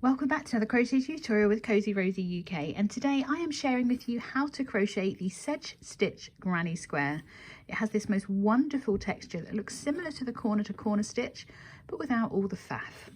Welcome back to another crochet tutorial with Cozy Rosie UK, and today I am sharing with you how to crochet the Sedge Stitch Granny Square. It has this most wonderful texture that looks similar to the corner to corner stitch but without all the faff.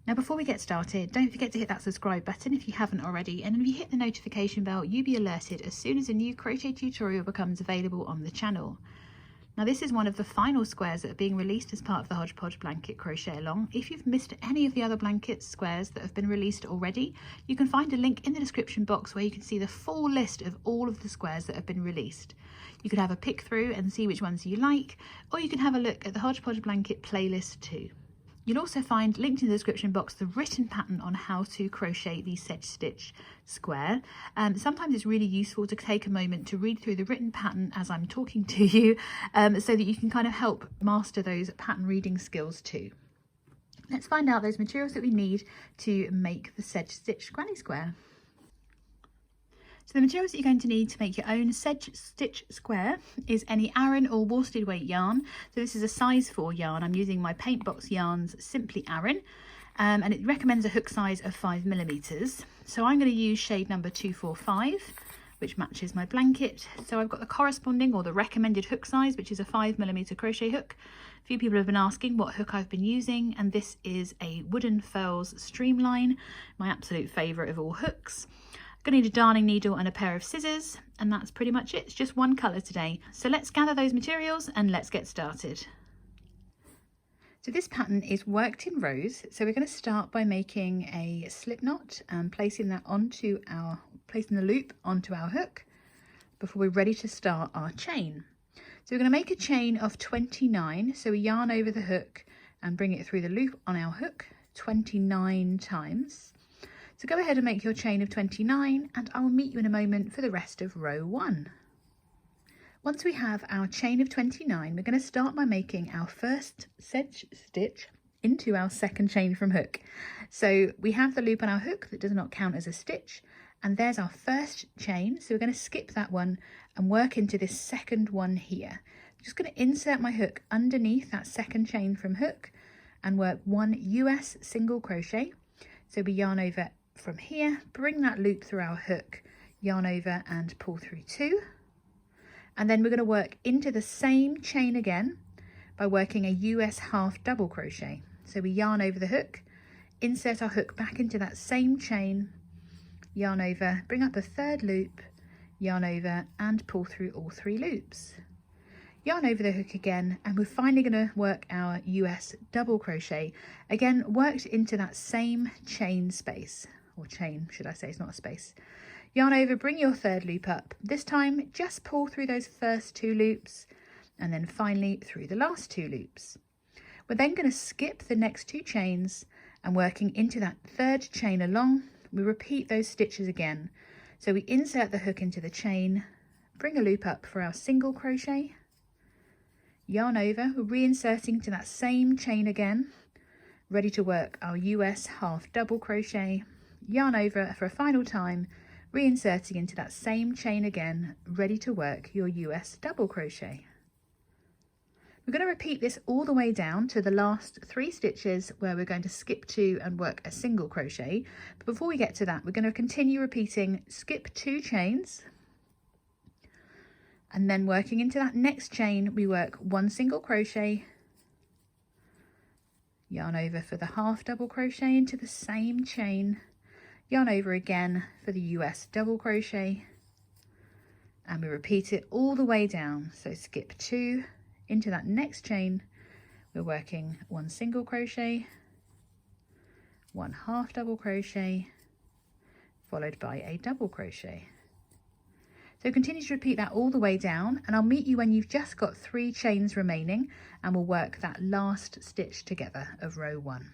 Now before we get started, don't forget to hit that subscribe button if you haven't already, and if you hit the notification bell you'll be alerted as soon as a new crochet tutorial becomes available on the channel. Now this is one of the final squares that are being released as part of the Hodgepodge blanket crochet along. If you've missed any of the other blanket squares that have been released already, you can find a link in the description box where you can see the full list of all of the squares that have been released. You can have a pick through and see which ones you like, or you can have a look at the Hodgepodge blanket playlist too. You'll also find linked in the description box the written pattern on how to crochet the Sedge Stitch square. Sometimes it's really useful to take a moment to read through the written pattern as I'm talking to you, so that you can kind of help master those pattern reading skills too. Let's find out those materials that we need to make the Sedge Stitch Granny Square. So the materials that you're going to need to make your own Sedge Stitch Square is any Aran or worsted weight yarn. So this is a size 4 yarn. I'm using my PaintBox Yarns Simply Aran, and it recommends a hook size of 5mm. So I'm going to use shade number 245, which matches my blanket. So I've got the corresponding or the recommended hook size, which is a 5mm crochet hook. A few people have been asking what hook I've been using, and this is a Wooden Furls Streamline, my absolute favourite of all hooks. I'm going to need a darning needle and a pair of scissors, and that's pretty much it. It's just one colour today. So let's gather those materials and let's get started. So this pattern is worked in rows, so we're going to start by making a slip knot and placing the loop onto our hook before we're ready to start our chain. So we're going to make a chain of 29, so we yarn over the hook and bring it through the loop on our hook 29 times. So go ahead and make your chain of 29, and I will meet you in a moment for the rest of row 1. Once we have our chain of 29, we're going to start by making our first sedge stitch into our second chain from hook. So we have the loop on our hook that does not count as a stitch, and there's our first chain. So we're going to skip that one and work into this second one here. I'm just going to insert my hook underneath that second chain from hook and work 1 US single crochet. So we yarn over from here, bring that loop through our hook, yarn over and pull through 2, and then we're going to work into the same chain again by working a US half double crochet. So we yarn over the hook, insert our hook back into that same chain, yarn over, bring up a third loop, yarn over and pull through all 3 loops. Yarn over the hook again, and we're finally going to work our US double crochet, again worked into that same chain space. Or chain, should I say, it's not a space. Yarn over, bring your third loop up. This time, just pull through those first 2 loops, and then finally through the last 2 loops. We're then going to skip the next 2 chains, and working into that third chain along, we repeat those stitches again. So we insert the hook into the chain, bring a loop up for our single crochet, yarn over, reinserting to that same chain again, ready to work our US half double crochet, yarn over for a final time, reinserting into that same chain again, ready to work your US double crochet. We're going to repeat this all the way down to the last 3 stitches where we're going to skip 2 and work a single crochet. But before we get to that, we're going to continue repeating skip 2 chains, and then working into that next chain we work 1 single crochet, yarn over for the half double crochet into the same chain, yarn over again for the US double crochet, and we repeat it all the way down. So skip 2 into that next chain, we're working 1 single crochet, 1 half double crochet, followed by a double crochet. So continue to repeat that all the way down, and I'll meet you when you've just got 3 chains remaining, and we'll work that last stitch together of row 1.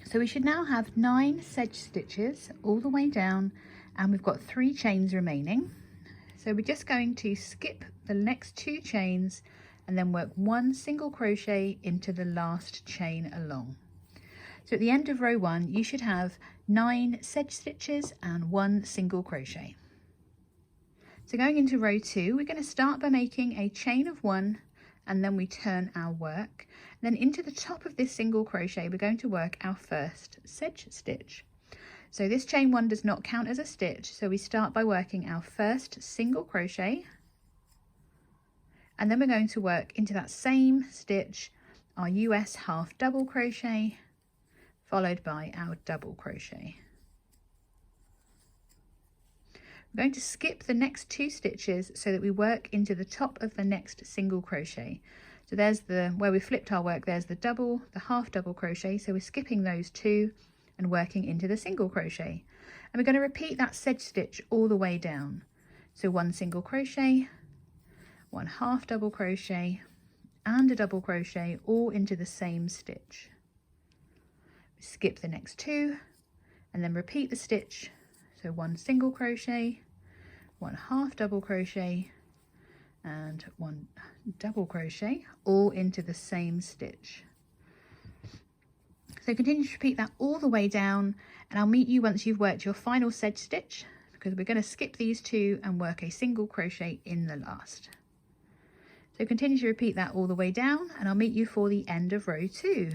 So we should now have 9 sedge stitches all the way down, and we've got 3 chains remaining. So we're just going to skip the next 2 chains and then work 1 single crochet into the last chain along. So at the end of row 1 you should have 9 sedge stitches and 1 single crochet. So going into row 2, we're going to start by making a chain of 1 and then we turn our work. Then into the top of this single crochet, we're going to work our first sedge stitch. So this chain one does not count as a stitch, so we start by working our first single crochet, and then we're going to work into that same stitch our US half double crochet, followed by our double crochet. We're going to skip the next 2 stitches so that we work into the top of the next single crochet. So there's where we flipped our work, there's the half double crochet, so we're skipping those 2 and working into the single crochet. And we're going to repeat that sedge stitch all the way down. So 1 single crochet, 1 half double crochet and a double crochet, all into the same stitch. Skip the next 2 and then repeat the stitch. So 1 single crochet, 1 half double crochet and 1 double crochet, all into the same stitch. So continue to repeat that all the way down, and I'll meet you once you've worked your final sedge stitch, because we're going to skip these 2 and work a single crochet in the last. So continue to repeat that all the way down, and I'll meet you for the end of row 2.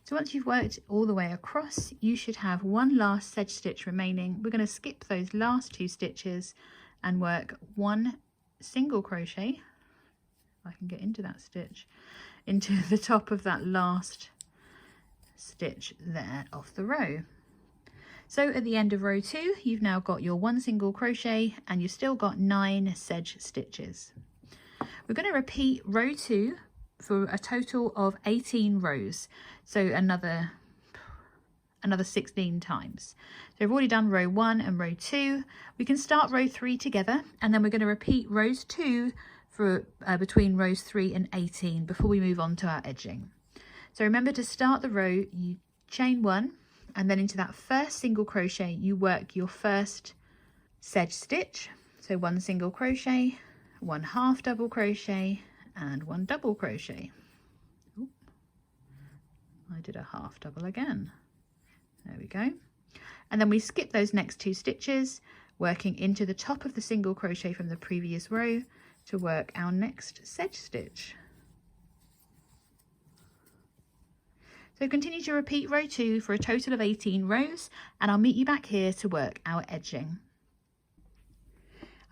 So once you've worked all the way across, you should have 1 last sedge stitch remaining. We're going to skip those last 2 stitches and work 1 single crochet, if I can get into that stitch, into the top of that last stitch there of the row. So at the end of row 2, you've now got your 1 single crochet and you've still got 9 sedge stitches. We're going to repeat row 2 for a total of 18 rows, so another 16 times. So we've already done row 1 and row 2. We can start row 3 together, and then we're going to repeat rows 2 for between rows 3 and 18 before we move on to our edging. So remember, to start the row, you chain 1, and then into that first single crochet you work your first sedge stitch. So 1 single crochet, 1 half double crochet and 1 double crochet. Ooh, I did a half double again. There we go. And then we skip those next 2 stitches, working into the top of the single crochet from the previous row to work our next sedge stitch. So continue to repeat row 2 for a total of 18 rows, and I'll meet you back here to work our edging.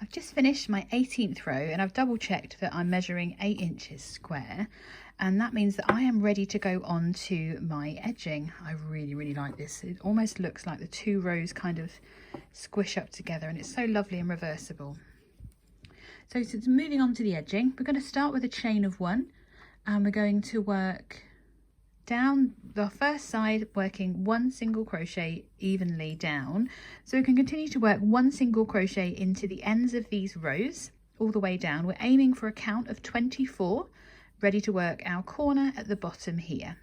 I've just finished my 18th row, and I've double checked that I'm measuring 8 inches square, and that means that I am ready to go on to my edging. I really like this. It almost looks like the 2 rows kind of squish up together, and it's so lovely and reversible. So moving on to the edging, we're going to start with a chain of 1, and we're going to work down the first side, working 1 single crochet evenly down. So we can continue to work 1 single crochet into the ends of these rows all the way down. We're aiming for a count of 24, ready to work our corner at the bottom here.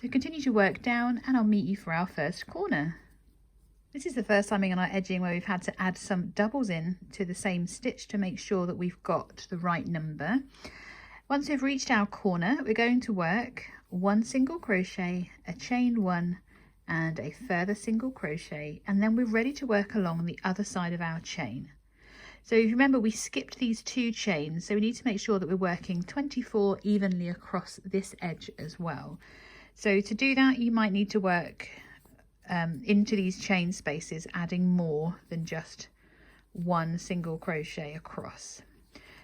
So continue to work down, and I'll meet you for our first corner. This is the first time in our edging where we've had to add some doubles in to the same stitch to make sure that we've got the right number. Once we've reached our corner, we're going to work 1 single crochet, a chain 1 and a further single crochet, and then we're ready to work along the other side of our chain. So if you remember, we skipped these 2 chains, so we need to make sure that we're working 24 evenly across this edge as well. So to do that, you might need to work into these chain spaces, adding more than just 1 single crochet across.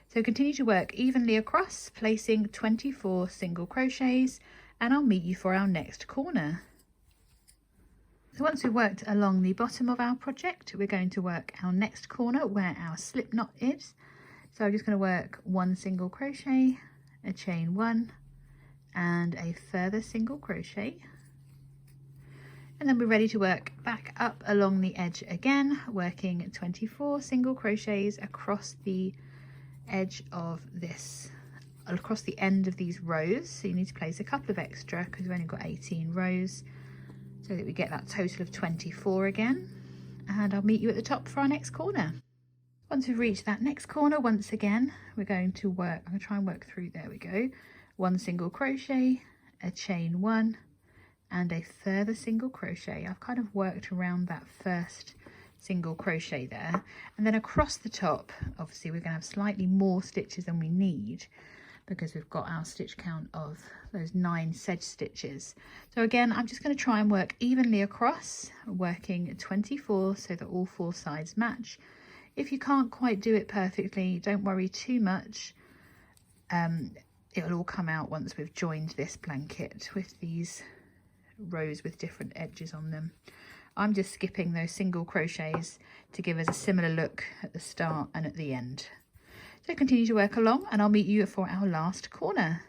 So continue to work evenly across, placing 24 single crochets, and I'll meet you for our next corner. So once we've worked along the bottom of our project, we're going to work our next corner where our slip knot is. So I'm just going to work 1 single crochet, a chain 1 and a further single crochet, and then we're ready to work back up along the edge again, working 24 single crochets across the edge of this, across the end of these rows. So you need to place a couple of extra because we've only got 18 rows, so that we get that total of 24 again. And I'll meet you at the top for our next corner. Once we've reached that next corner, once again we're going to work, I'm going to try and work through, there we go, 1 single crochet, a chain 1 and a further single crochet. I've kind of worked around that first single crochet there, and then across the top obviously we're going to have slightly more stitches than we need because we've got our stitch count of those 9 sedge stitches. So again, I'm just going to try and work evenly across, working 24 so that all 4 sides match. If you can't quite do it perfectly, don't worry too much. It'll all come out once we've joined this blanket with these rows with different edges on them. I'm just skipping those single crochets to give us a similar look at the start and at the end. So continue to work along and I'll meet you for our last corner.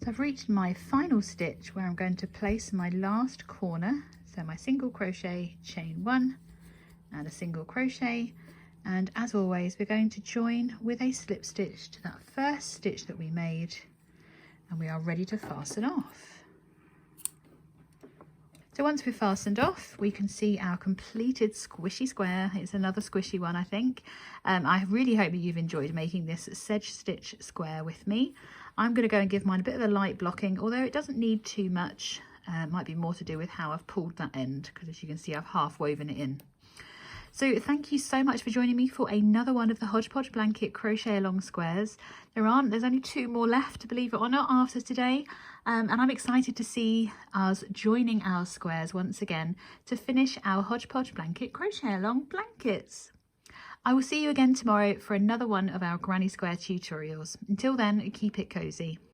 So I've reached my final stitch where I'm going to place my last corner. So my single crochet, chain 1 and a single crochet, and as always we're going to join with a slip stitch to that first stitch that we made, and we are ready to fasten off. So once we've fastened off, we can see our completed squishy square. It's another squishy one, I think. I really hope that you've enjoyed making this sedge stitch square with me. I'm going to go and give mine a bit of a light blocking, although it doesn't need too much. Might be more to do with how I've pulled that end, because as you can see, I've half woven it in. So thank you so much for joining me for another one of the Hodgepodge blanket crochet along squares. There's only 2 more left, believe it or not, after today. And I'm excited to see us joining our squares once again to finish our Hodgepodge blanket crochet along blankets. I will see you again tomorrow for another one of our granny square tutorials. Until then, keep it cozy.